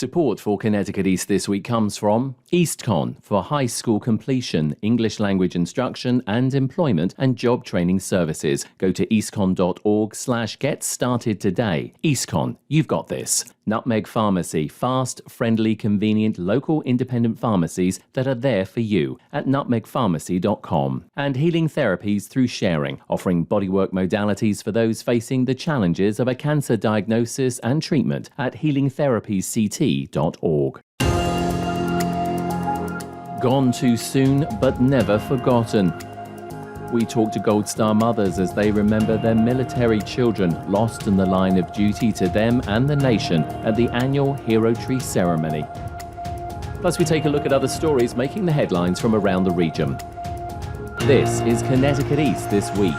Support for Connecticut East this week comes from EastCon for high school completion, English language instruction and employment and job training services. Go to eastcon.org/get started today. EastCon, you've got this. Nutmeg Pharmacy, fast, friendly, convenient, local independent pharmacies that are there for you at nutmegpharmacy.com. And Healing Therapies Through Sharing, offering bodywork modalities for those facing the challenges of a cancer diagnosis and treatment at healingtherapiesct.org. Gone too soon, but never forgotten. We talk to Goldstar mothers as they remember their military children lost in the line of duty to them and the nation at the annual Hero Tree ceremony. Plus, we take a look at other stories making the headlines from around the region. This is Connecticut East This Week.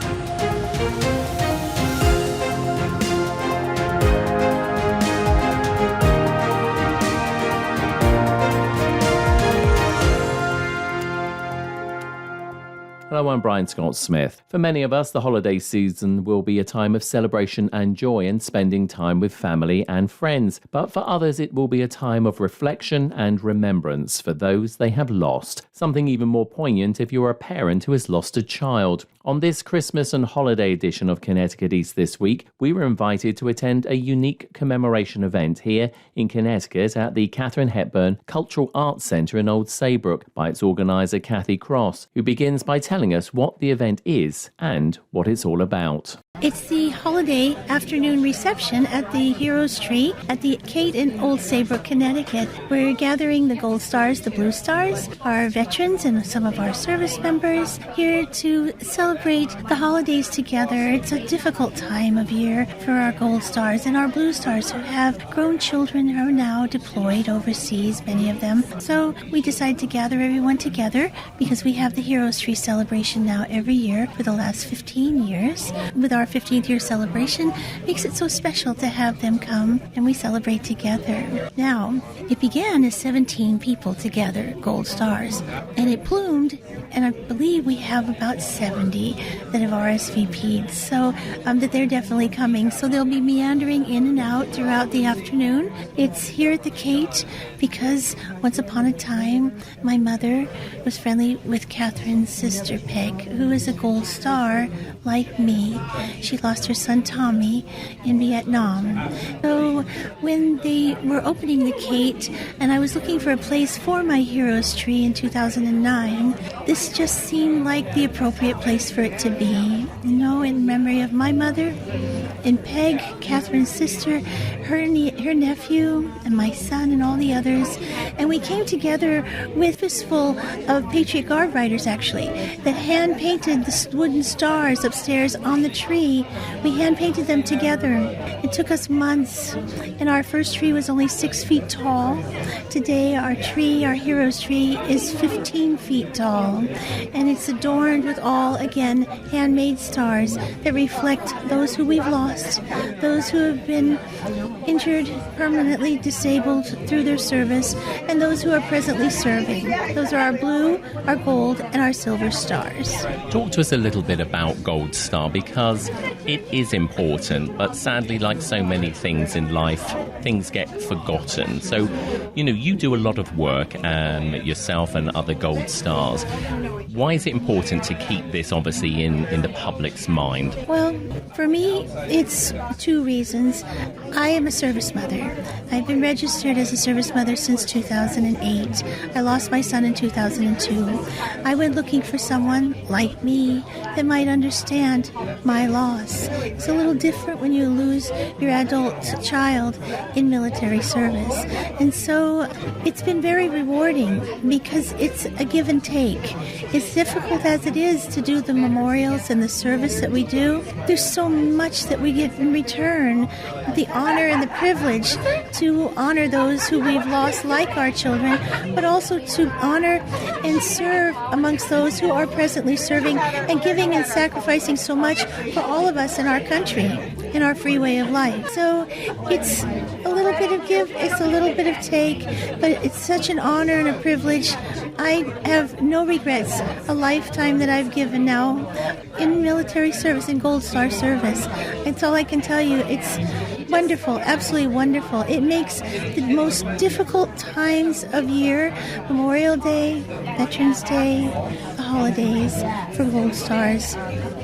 Hello, I'm Brian Scott Smith. For many of us, the holiday season will be a time of celebration and joy and spending time with family and friends. But for others, it will be a time of reflection and remembrance for those they have lost. Something even more poignant if you're a parent who has lost a child. On this Christmas and holiday edition of Connecticut East This Week, we were invited to attend a unique commemoration event here in Connecticut at the Katharine Hepburn Cultural Arts Centre in Old Saybrook by its organiser Kathy Cross, who begins by telling us what the event is and what it's all about. It's the holiday afternoon reception at the Heroes Tree at the Kate in Old Saybrook, Connecticut. We're gathering the Gold Stars, the Blue Stars, our veterans and some of our service members here to celebrate the holidays together. It's a difficult time of year for our Gold Stars and our Blue Stars who have grown children who are now deployed overseas, many of them. So we decided to gather everyone together because we have the Heroes Tree celebration now every year for the last 15 years. With our 15th year celebration, makes it so special to have them come and we celebrate together. Now, it began as 17 people together, Gold Stars, and it bloomed, and I believe we have about 70 that have RSVP'd, so that they're definitely coming. So they'll be meandering in and out throughout the afternoon. It's here at the Kate because once upon a time, my mother was friendly with Catherine's sister Peg, who is a Gold Star like me. She lost her son Tommy in Vietnam. So when they were opening the Kate and I was looking for a place for my Heroes Tree in 2009, this just seemed like the appropriate place for it to be. You know, in memory of my mother and Peg, Catherine's sister, her nephew, and my son and all the others. And we came together with a fistful of Patriot Guard riders, actually, that hand-painted the wooden stars upstairs on the tree. We hand-painted them together. It took us months, and our first tree was only 6 feet tall. Today, our Heroes Tree, is 15 feet tall, and it's adorned with all, again, handmade stars that reflect those who we've lost, those who have been injured, permanently disabled through their service, and those who are presently serving. Those are our blue, our gold, and our silver stars. Talk to us a little bit about Gold Star, because it is important, but sadly, like so many things in life, things get forgotten. So, you do a lot of work, yourself and other Gold Stars. Why is it important to keep this, obviously, in the public's mind? Well, for me, it's two reasons. I am a service mother. I've been registered as a service mother since 2008. I lost my son in 2002. I went looking for someone like me that might understand my loss. It's a little different when you lose your adult child in military service. And so it's been very rewarding because it's a give and take. As difficult as it is to do the memorials and the service that we do, there's so much that we get in return. The honor and the privilege to honor those who we've lost like our children, but also to honor and serve amongst those who are presently serving and giving and sacrificing so much for all of us in our country, in our free way of life. So it's a little bit of give, it's a little bit of take, but it's such an honor and a privilege. I have no regrets. A lifetime that I've given now in military service, in Gold Star service. That's all I can tell you. It's Wonderful, absolutely wonderful. It makes the most difficult times of year, Memorial Day, Veterans Day, the holidays for Goldstar's,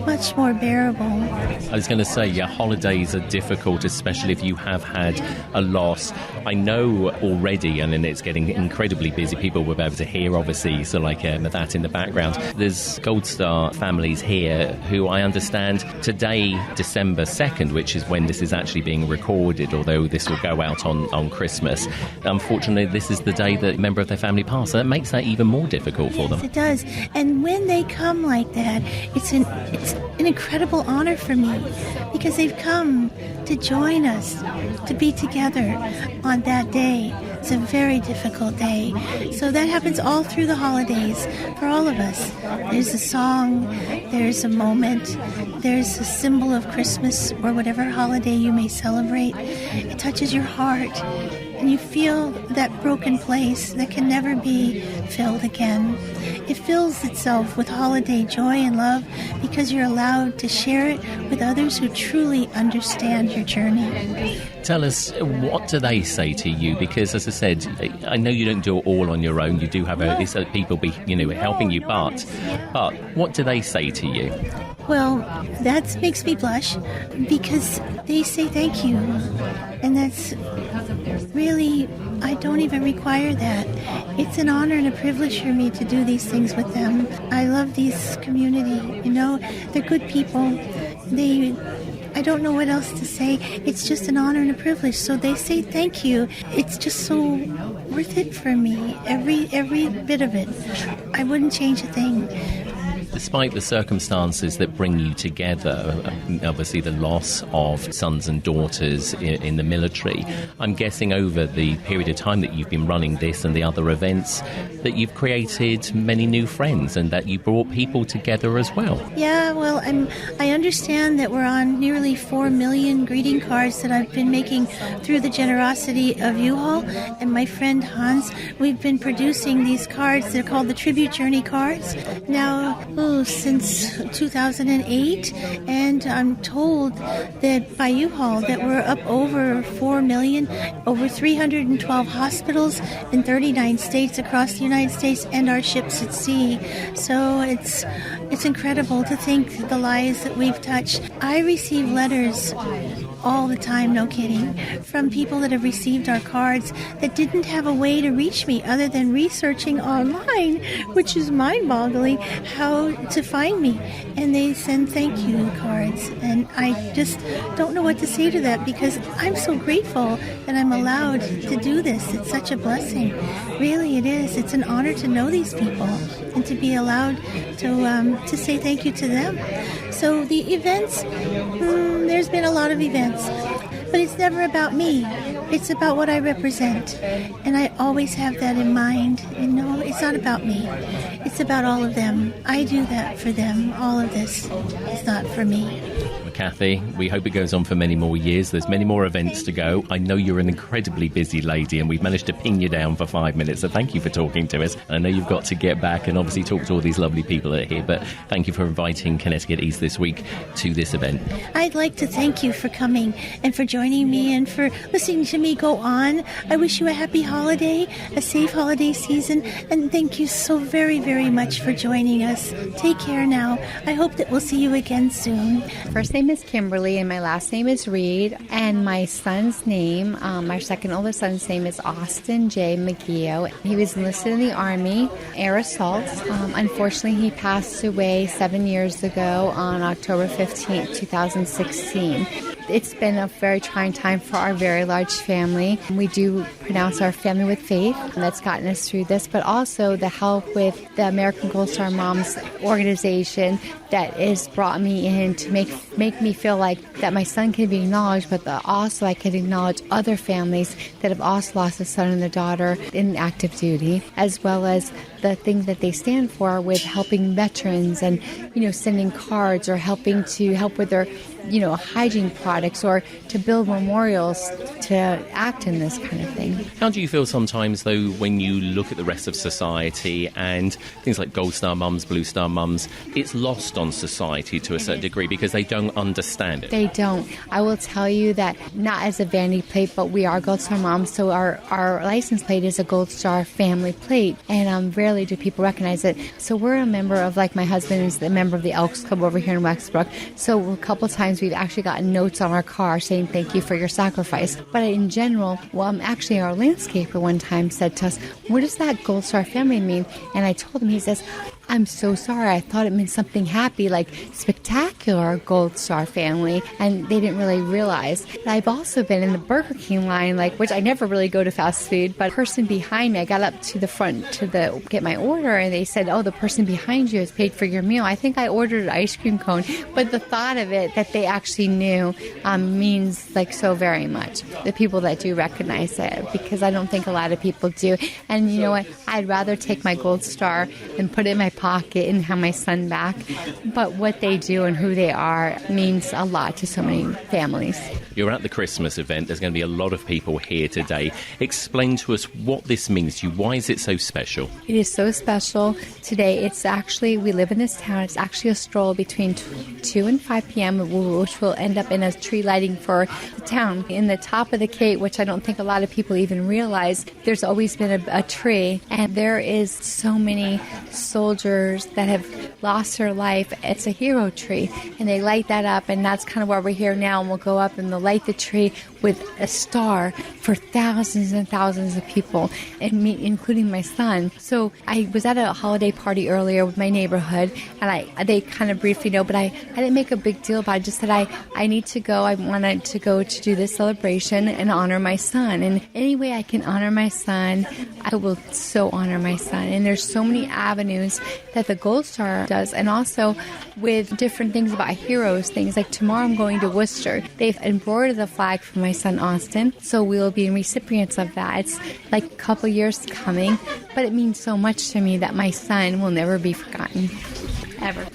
much more bearable. I was going to say, yeah, holidays are difficult, especially if you have had a loss. I know already, and then it's getting incredibly busy. People will be able to hear, obviously, so like that in the background. There's Goldstar families here who I understand today, December 2nd, which is when this is actually being recorded, although this will go out on Christmas. Unfortunately, this is the day that a member of their family passed. So that makes that even more difficult for them. Yes, it does. And when they come like that, it's an incredible honor for me because they've come to join us, to be together on that day. It's a very difficult day. So that happens all through the holidays for all of us. There's a song, there's a moment, there's a symbol of Christmas or whatever holiday you may celebrate. It touches your heart and you feel that broken place that can never be filled again. It fills itself with holiday joy and love because you're allowed to share it with others who truly understand your journey. Tell us, what do they say to you? Because, as I said, I know you don't do it all on your own. You do have people helping you, but what do they say to you? Well, that makes me blush because they say thank you. And that's really, I don't even require that. It's an honor and a privilege for me to do these things with them. I love this community. They're good people. I don't know what else to say. It's just an honor and a privilege. So they say thank you. It's just so worth it for me. Every bit of it. I wouldn't change a thing. Despite the circumstances that bring you together, obviously the loss of sons and daughters in the military, I'm guessing over the period of time that you've been running this and the other events, that you've created many new friends and that you brought people together as well. Yeah, well, I understand that we're on nearly 4 million greeting cards that I've been making through the generosity of U-Haul and my friend Hans. We've been producing these cards. They're called the Tribute Journey cards. Now, since 2008, and I'm told that by U-Haul that we're up over 4 million, over 312 hospitals in 39 states across the United States, and our ships at sea. So it's incredible to think the lives that we've touched. I receive letters all the time, no kidding, from people that have received our cards that didn't have a way to reach me other than researching online, which is mind-boggling, how to find me. And they send thank you cards. And I just don't know what to say to that because I'm so grateful that I'm allowed to do this. It's such a blessing. Really, it is. It's an honor to know these people and to be allowed to say thank you to them. So the events, there's been a lot of events, but it's never about me. It's about what I represent, and I always have that in mind. It's not about me. It's about all of them. I do that for them. All of this is not for me. Kathy, we hope it goes on for many more years. There's many more events to go. I know you're an incredibly busy lady and we've managed to pin you down for 5 minutes, so thank you for talking to us. I know you've got to get back and obviously talk to all these lovely people that are here, but thank you for inviting Connecticut East this week to this event. I'd like to thank you for coming and for joining me and for listening to me go on. I wish you a happy holiday, a safe holiday season, and thank you so very, very much for joining us. Take care now. I hope that we'll see you again soon. First name is Kimberly and my last name is Reed, and my son's name, my second oldest son's name is Austin J. McGeo. He was enlisted in the Army, air assault. Unfortunately, he passed away 7 years ago on October 15th, 2016. It's been a very trying time for our very large family. We do pronounce our family with faith, and that's gotten us through this, but also the help with the American Goldstar Moms organization that has brought me in to make me feel like that my son can be acknowledged, but that also I can acknowledge other families that have also lost a son and a daughter in active duty, as well as the things that they stand for with helping veterans and, sending cards or helping to help with their hygiene products or to build memorials to act in this kind of thing. How do you feel sometimes, though, when you look at the rest of society and things like Gold Star mums, Blue Star mums, it's lost on society to a certain degree because they don't understand it? They don't. I will tell you that not as a vanity plate, but we are Gold Star moms, so our license plate is a Gold Star family plate, and rarely do people recognize it. So we're a member of, like my husband is a member of the Elks Club over here in Westbrook, so a couple times we've actually gotten notes on our car saying thank you for your sacrifice. But in general, actually our landscaper one time said to us, what does that Gold Star family mean? And I told him, he says, I'm so sorry. I thought it meant something happy, like spectacular Gold Star family, and they didn't really realize. I've also been in the Burger King line, which I never really go to fast food, but the person behind me, I got up to the front to get my order, and they said, oh, the person behind you has paid for your meal. I think I ordered an ice cream cone, but the thought of it, that they actually knew, means so very much. The people that do recognize it, because I don't think a lot of people do. And you know what? I'd rather take my Gold Star and put it in my pocket and have my son back. But what they do and who they are means a lot to so many families. You're at the Christmas event. There's going to be a lot of people here today. Explain to us what this means to you. Why is it so special? It is so special today. It's actually, we live in this town. It's actually a stroll between 2 and 5 p.m., which will end up in a tree lighting for the town. In the top of the Cape, which I don't think a lot of people even realize, there's always been a tree, and there is so many soldiers that have lost their life. It's a hero tree, and they light that up, and that's kind of why we're here now, and we'll go up and they'll light the tree with a star for thousands and thousands of people, and me, including my son. So I was at a holiday party earlier with my neighborhood, and they kind of briefly know, but I didn't make a big deal about it. I just said I need to go. I wanted to go to do this celebration and honor my son. And any way I can honor my son, I will so honor my son. And there's so many avenues that the Gold Star does, and also with different things about heroes, things like tomorrow I'm going to Worcester. They've embroidered the flag for my son Austin, so we'll be recipients of that. It's like a couple years coming, but it means so much to me that my son will never be forgotten, ever.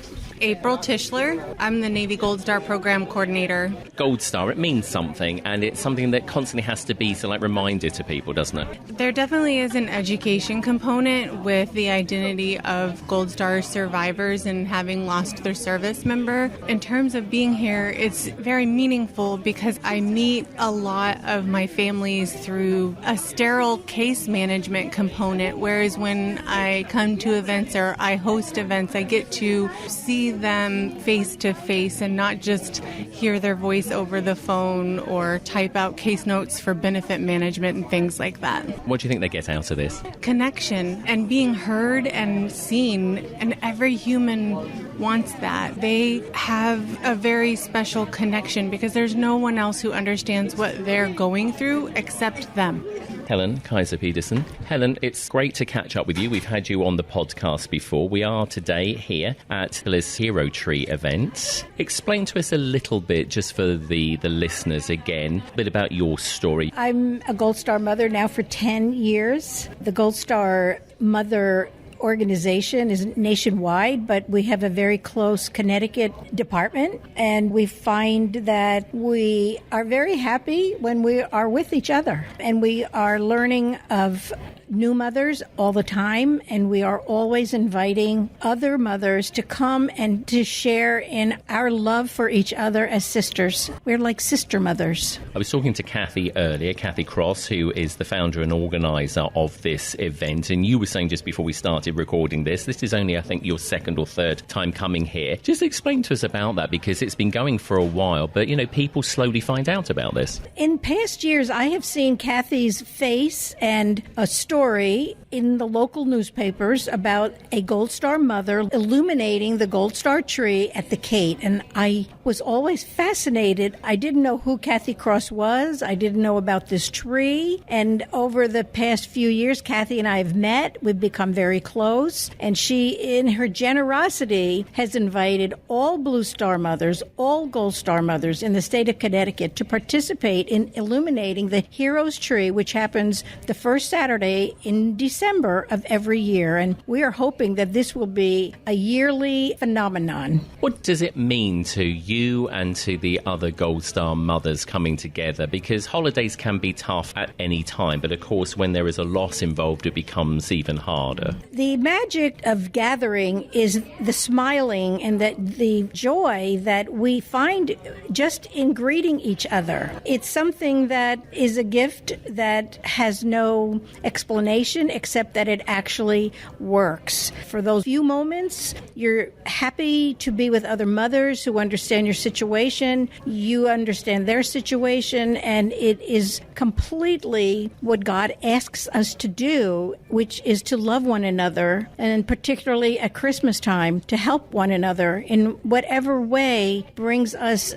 April Tischler. I'm the Navy Gold Star Program Coordinator. Gold Star, it means something, and it's something that constantly has to be reminded to people, doesn't it? There definitely is an education component with the identity of Gold Star survivors and having lost their service member. In terms of being here, it's very meaningful because I meet a lot of my families through a sterile case management component, whereas when I come to events or I host events, I get to see them face to face and not just hear their voice over the phone or type out case notes for benefit management and things like that. What do you think they get out of this? Connection and being heard and seen, and every human wants that. They have a very special connection because there's no one else who understands what they're going through except them. Helen Kaiser Peterson. Helen, it's great to catch up with you. We've had you on the podcast before. We are today here at Hiller's Hero Tree event. Explain to us a little bit, just for the listeners again, a bit about your story. I'm a Gold Star mother now for 10 years. The Gold Star Mother organization is nationwide, but we have a very close Connecticut department, and we find that we are very happy when we are with each other, and we are learning of new mothers all the time, and we are always inviting other mothers to come and to share in our love for each other as sisters. We're like sister mothers. I was talking to Kathy earlier, Kathy Cross, who is the founder and organizer of this event, and you were saying just before we started recording this is only, I think, your second or third time coming here. Just explain to us about that, because it's been going for a while, but, people slowly find out about this. In past years, I have seen Kathy's face and a story in the local newspapers about a Gold Star mother illuminating the Gold Star tree at the Cape, and I was always fascinated. I didn't know who Kathy Cross was. I didn't know about this tree, and over the past few years, Kathy and I have met. We've become very close, and she, in her generosity, has invited all Blue Star mothers, all Gold Star mothers in the state of Connecticut to participate in illuminating the Heroes Tree, which happens the first Saturday in December of every year, and we are hoping that this will be a yearly phenomenon. What does it mean to you and to the other Gold Star mothers coming together? Because holidays can be tough at any time, but of course when there is a loss involved it becomes even harder. The magic of gathering is the smiling and the joy that we find just in greeting each other. It's something that is a gift that has no explanation except that it actually works. For those few moments, you're happy to be with other mothers who understand your situation, you understand their situation, and it is completely what God asks us to do, which is to love one another, and particularly at Christmas time, to help one another in whatever way brings us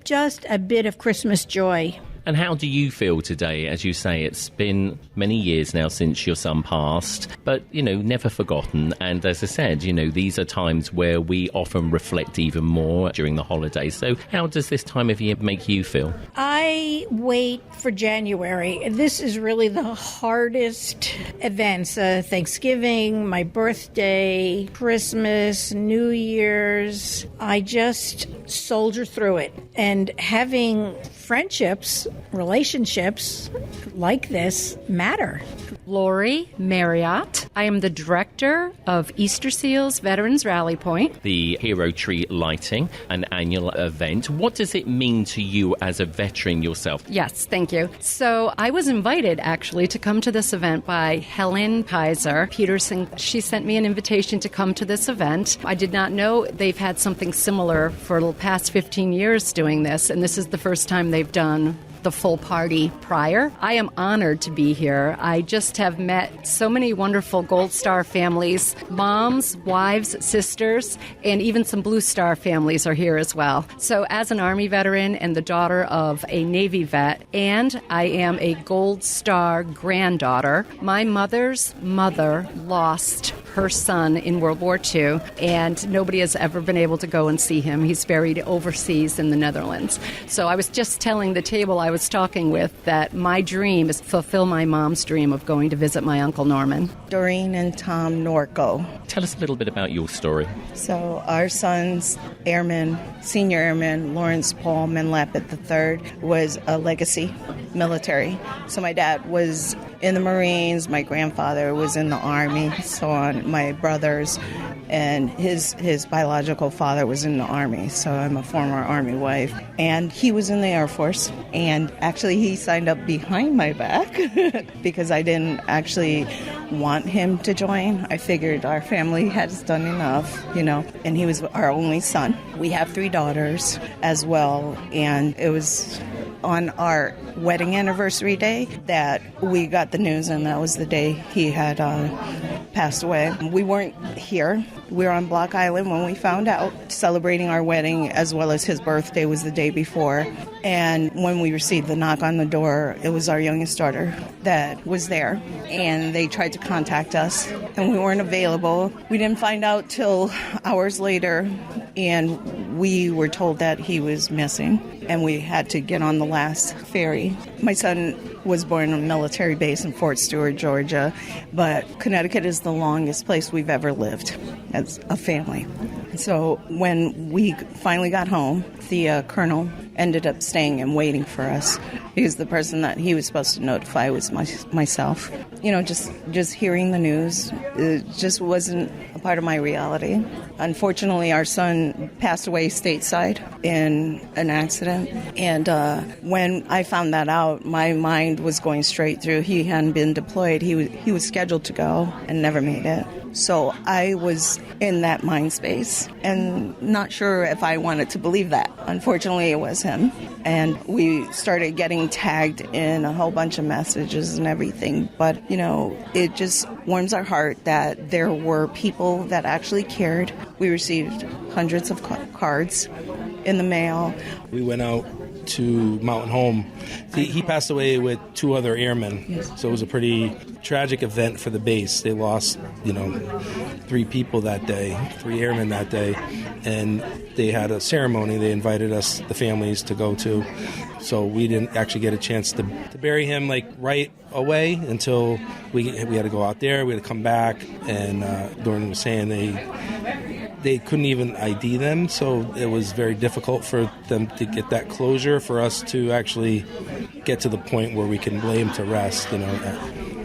just a bit of Christmas joy. And how do you feel today? As you say, it's been many years now since your son passed, but, never forgotten. And as I said, these are times where we often reflect even more during the holidays. So how does this time of year make you feel? I wait for January. This is really the hardest events. Thanksgiving, my birthday, Christmas, New Year's. I just soldier through it. And having friendships, relationships like this matter. Lori Marriott. I am the director of Easter Seals Veterans Rally Point. The Hero Tree Lighting, an annual event. What does it mean to you as a veteran yourself? Yes, thank you. So I was invited actually to come to this event by Helen Pizer Peterson. She sent me an invitation to come to this event. I did not know they've had something similar for the past 15 years doing this, and this is the first time they've done the full party prior. I am honored to be here. I just have met so many wonderful Gold Star families, moms, wives, sisters, and even some Blue Star families are here as well. So as an Army veteran and the daughter of a Navy vet, and I am a Gold Star granddaughter, my mother's mother lost her son in World War II, and nobody has ever been able to go and see him. He's buried overseas in the Netherlands. So I was just telling the table I was talking with that my dream is to fulfill my mom's dream of going to visit my Uncle Norman. Doreen and Tom Norco. Tell us a little bit about your story. So our son's airman, senior airman, Lawrence Paul Menlapet III, was a legacy military. So my dad was in the Marines, my grandfather was in the Army, so on, my brothers, and his biological father was in the Army, so I'm a former Army wife. And he was in the Air Force, and actually he signed up behind my back because I didn't actually want him to join. I figured our family has done enough, and he was our only son. We have 3 daughters as well, and it was on our wedding anniversary day that we got the news, and that was the day he had passed away. We weren't here. We were on Block Island when we found out, celebrating our wedding, as well as his birthday was the day before. And when we received the knock on the door, it was our youngest daughter that was there. And they tried to contact us, and we weren't available. We didn't find out till hours later, and we were told that he was missing, and we had to get on the last ferry. My son was born on a military base in Fort Stewart, Georgia, but Connecticut is the longest place we've ever lived as a family. So when we finally got home, the colonel ended up staying and waiting for us because the person that he was supposed to notify was myself. Just hearing the news, it just wasn't a part of my reality. Unfortunately, our son passed away stateside in an accident. And when I found that out, my mind was going straight through. He hadn't been deployed. He was scheduled to go and never made it. So I was in that mind space and not sure if I wanted to believe that. Unfortunately, it was him. And we started getting tagged in a whole bunch of messages and everything. But, it just warms our heart that there were people that actually cared. We received hundreds of cards in the mail. We went out to Mountain Home. He passed away with 2 other airmen, so it was a pretty tragic event for the base. They lost, 3 people that day, 3 airmen that day, and they had a ceremony they invited us, the families, to go to. So we didn't actually get a chance to bury him right away until we had to go out there. We had to come back, and Doreen was saying they couldn't even ID them, so it was very difficult for them to get that closure, for us to actually get to the point where we can lay them to rest,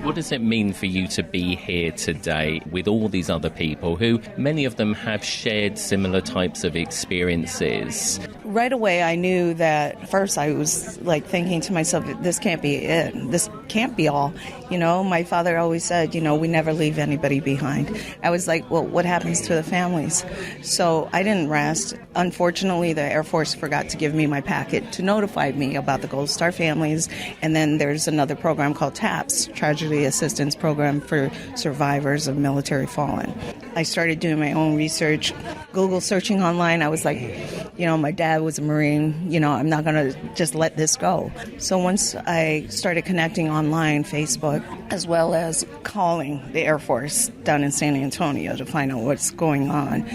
What does it mean for you to be here today with all these other people who, many of them have shared similar types of experiences? Right away, I knew that first I was like thinking to myself, this can't be it. This can't be all. My father always said, we never leave anybody behind. I was like, well, what happens to the families? So I didn't rest. Unfortunately, the Air Force forgot to give me my packet to notify me about the Goldstar families. And then there's another program called TAPS, Tragedy Assistance Program for Survivors of Military Fallen. I started doing my own research, Google searching online. I was like, my dad was a Marine, I'm not going to just let this go. So once I started connecting online, Facebook, as well as calling the Air Force down in San Antonio to find out what's going on,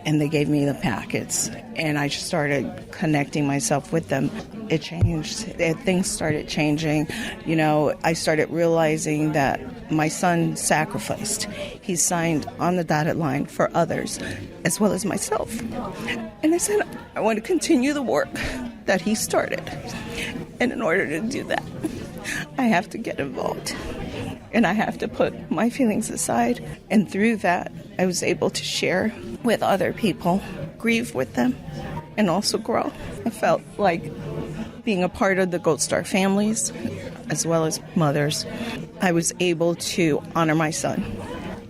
and they gave me the packets, and I just started connecting myself with them. It changed. Things started changing. I started realizing that my son sacrificed. He signed on the dotted line for others, as well as myself. And I said, I want to continue the work that he started. And in order to do that, I have to get involved. And I have to put my feelings aside. And through that, I was able to share with other people, grieve with them, and also grow. I felt like being a part of the Goldstar families, as well as mothers, I was able to honor my son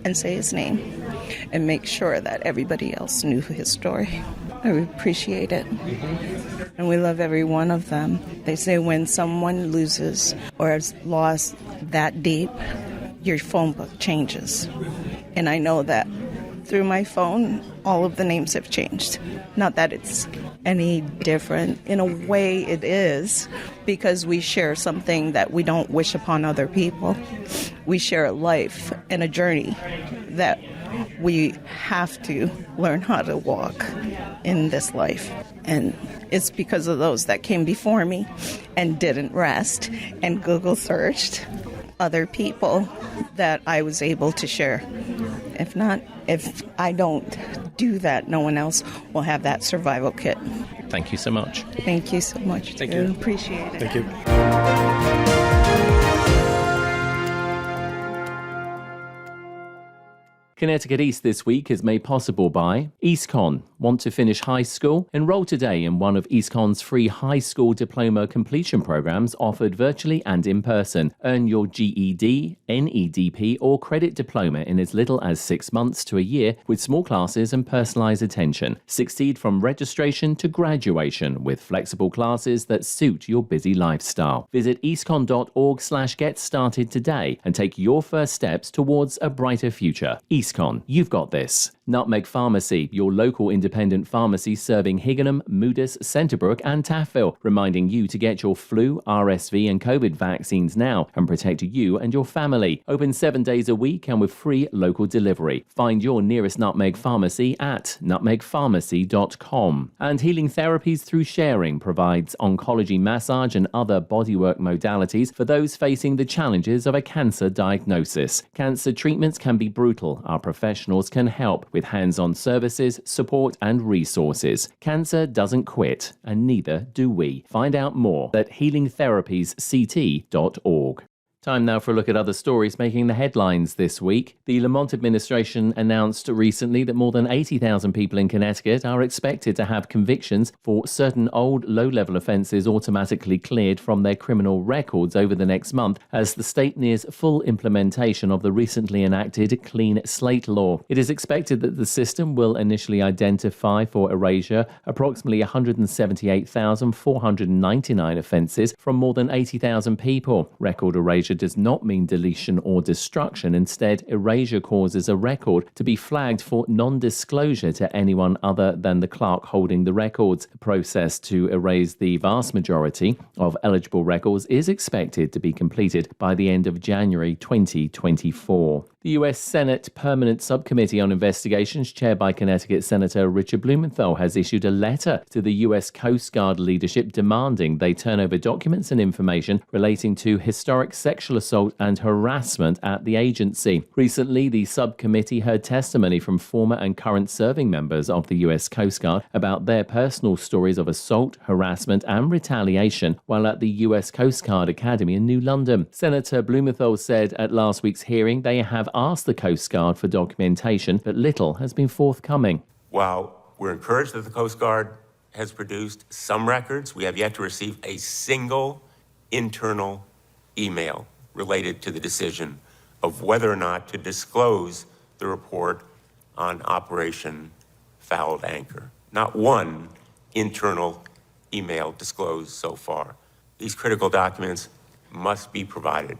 and say his name and make sure that everybody else knew his story. I appreciate it. And we love every one of them. They say when someone loses or has lost that deep, your phone book changes. And I know that through my phone, all of the names have changed. Not that it's any different. In a way it is, because we share something that we don't wish upon other people. We share a life and a journey that we have to learn how to walk in this life. And it's because of those that came before me and didn't rest and Google searched other people that I was able to share. If I don't do that, no one else will have that survival kit. Thank you so much. Thank you so much. Thank you. Appreciate it. Thank you. Connecticut East This week is made possible by EastCon. Want to finish high school? Enroll today in one of EastCon's free high school diploma completion programs offered virtually and in person. Earn your GED, NEDP, or credit diploma in as little as 6 months to a year with small classes and personalized attention. Succeed from registration to graduation with flexible classes that suit your busy lifestyle. Visit eastcon.org/get started today and take your first steps towards a brighter future. EastCon, you've got this. Nutmeg Pharmacy, your local independent pharmacy serving Higganum, Moodus, Centerbrook and Taffville, reminding you to get your flu, RSV and COVID vaccines now and protect you and your family. Open 7 days a week and with free local delivery. Find your nearest Nutmeg Pharmacy at nutmegpharmacy.com. And Healing Therapies Through Sharing provides oncology massage and other bodywork modalities for those facing the challenges of a cancer diagnosis. Cancer treatments can be brutal. Our professionals can help with hands-on services, support and resources. Cancer doesn't quit, and neither do we. Find out more at healingtherapiesct.org. Time now for a look at other stories making the headlines this week. The Lamont administration announced recently that more than 80,000 people in Connecticut are expected to have convictions for certain old low-level offences automatically cleared from their criminal records over the next month as the state nears full implementation of the recently enacted Clean Slate Law. It is expected that the system will initially identify for erasure approximately 178,499 offences from more than 80,000 people. Record erasure does not mean deletion or destruction. Instead, erasure causes a record to be flagged for non-disclosure to anyone other than the clerk holding the records. The process to erase the vast majority of eligible records is expected to be completed by the end of January 2024. The U.S. Senate Permanent Subcommittee on Investigations, chaired by Connecticut Senator Richard Blumenthal, has issued a letter to the U.S. Coast Guard leadership demanding they turn over documents and information relating to historic sexual sexual assault and harassment at the agency. Recently, the subcommittee heard testimony from former and current serving members of the U.S. Coast Guard about their personal stories of assault, harassment, and retaliation while at the U.S. Coast Guard Academy in New London. Senator Blumenthal said at last week's hearing they have asked the Coast Guard for documentation, but little has been forthcoming. While we're encouraged that the Coast Guard has produced some records, we have yet to receive a single internal email related to the decision of whether or not to disclose the report on Operation Fouled Anchor. Not one internal email disclosed so far. These critical documents must be provided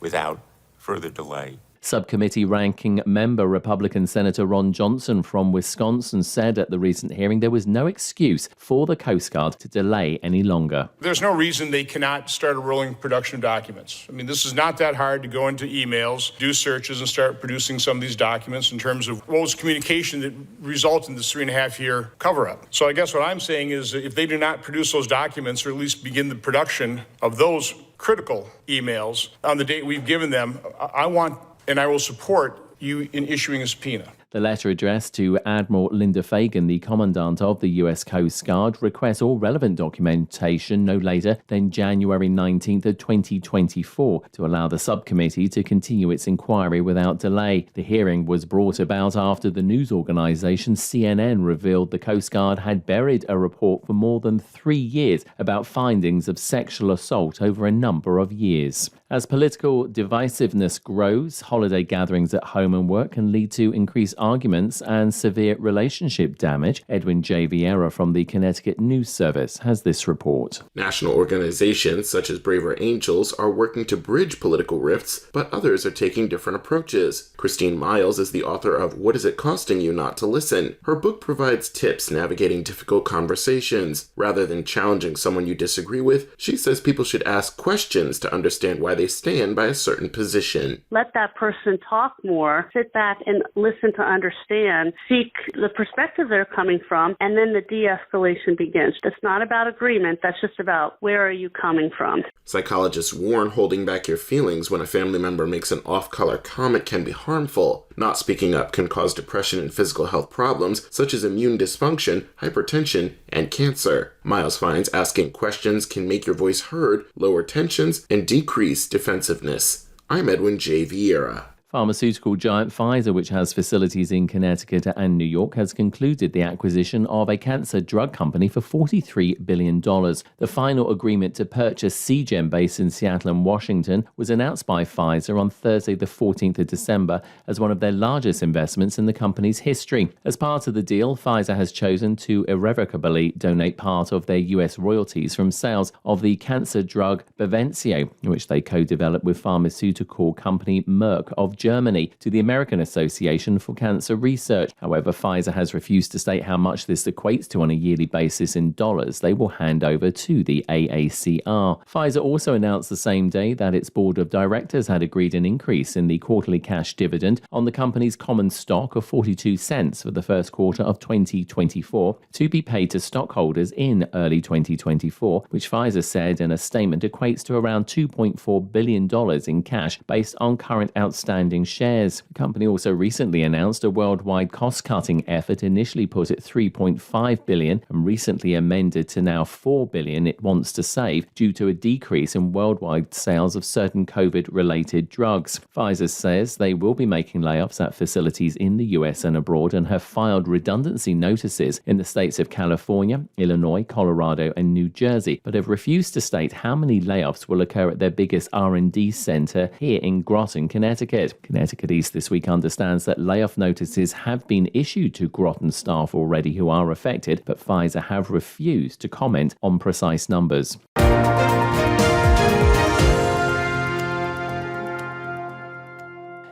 without further delay. Subcommittee ranking member Republican Senator Ron Johnson from Wisconsin said at the recent hearing there was no excuse for the Coast Guard to delay any longer. There's no reason they cannot start a rolling production of documents. I mean, this is not that hard to go into emails, do searches, and start producing some of these documents in terms of what was communication that resulted in this 3.5-year cover-up. So I guess what I'm saying is if they do not produce those documents, or at least begin the production of those critical emails on the date we've given them, I want and I will support you in issuing a subpoena. The letter addressed to Admiral Linda Fagan, the Commandant of the U.S. Coast Guard, requests all relevant documentation no later than January 19th of 2024 to allow the subcommittee to continue its inquiry without delay. The hearing was brought about after the news organization CNN revealed the Coast Guard had buried a report for more than 3 years about findings of sexual assault over a number of years. As political divisiveness grows, holiday gatherings at home and work can lead to increased arguments and severe relationship damage. Edwin J. Vieira from the Connecticut News Service has this report. National organizations such as Braver Angels are working to bridge political rifts, but others are taking different approaches. Christine Miles is the author of What Is It Costing You Not to Listen? Her book provides tips navigating difficult conversations. Rather than challenging someone you disagree with, she says people should ask questions to understand why they stand by a certain position. Let that person talk more, sit back and listen to understand, seek the perspective they're coming from, and then the de-escalation begins. It's not about agreement, that's just about where are you coming from. Psychologists warn holding back your feelings when a family member makes an off-color comment can be harmful. Not speaking up can cause depression and physical health problems such as immune dysfunction, hypertension, and cancer. Miles finds asking questions can make your voice heard, lower tensions, and decrease defensiveness. I'm Edwin J. Vieira. Pharmaceutical giant Pfizer, which has facilities in Connecticut and New York, has concluded the acquisition of a cancer drug company for $43 billion. The final agreement to purchase Seagen, based in Seattle and Washington, was announced by Pfizer on Thursday, the 14th of December, as one of their largest investments in the company's history. As part of the deal, Pfizer has chosen to irrevocably donate part of their U.S. royalties from sales of the cancer drug Bavencio, which they co-developed with pharmaceutical company Merck of Germany, to the American Association for Cancer Research. However, Pfizer has refused to state how much this equates to on a yearly basis in dollars they will hand over to the AACR. Pfizer also announced the same day that its board of directors had agreed an increase in the quarterly cash dividend on the company's common stock of 42 cents for the first quarter of 2024 to be paid to stockholders in early 2024, which Pfizer said in a statement equates to around $2.4 billion in cash based on current outstanding shares. The company also recently announced a worldwide cost-cutting effort, initially put at $3.5 billion and recently amended to now $4 billion it wants to save due to a decrease in worldwide sales of certain COVID-related drugs. Pfizer says they will be making layoffs at facilities in the US and abroad and have filed redundancy notices in the states of California, Illinois, Colorado, and New Jersey, but have refused to state how many layoffs will occur at their biggest R&D center here in Groton, Connecticut. Connecticut East This Week understands that layoff notices have been issued to Groton staff already who are affected, but Pfizer have refused to comment on precise numbers.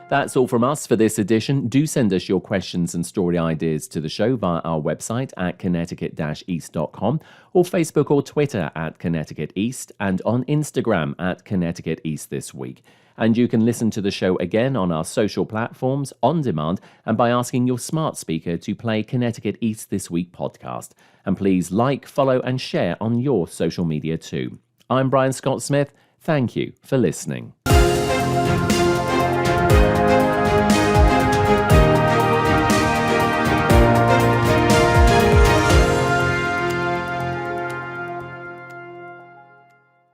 That's all from us for this edition. Do send us your questions and story ideas to the show via our website at connecticut-east.com or Facebook or Twitter at Connecticut East and on Instagram at Connecticut East This Week. And you can listen to the show again on our social platforms, on demand, and by asking your smart speaker to play Connecticut East This Week podcast. And please like, follow, and share on your social media too. I'm Brian Scott Smith. Thank you for listening.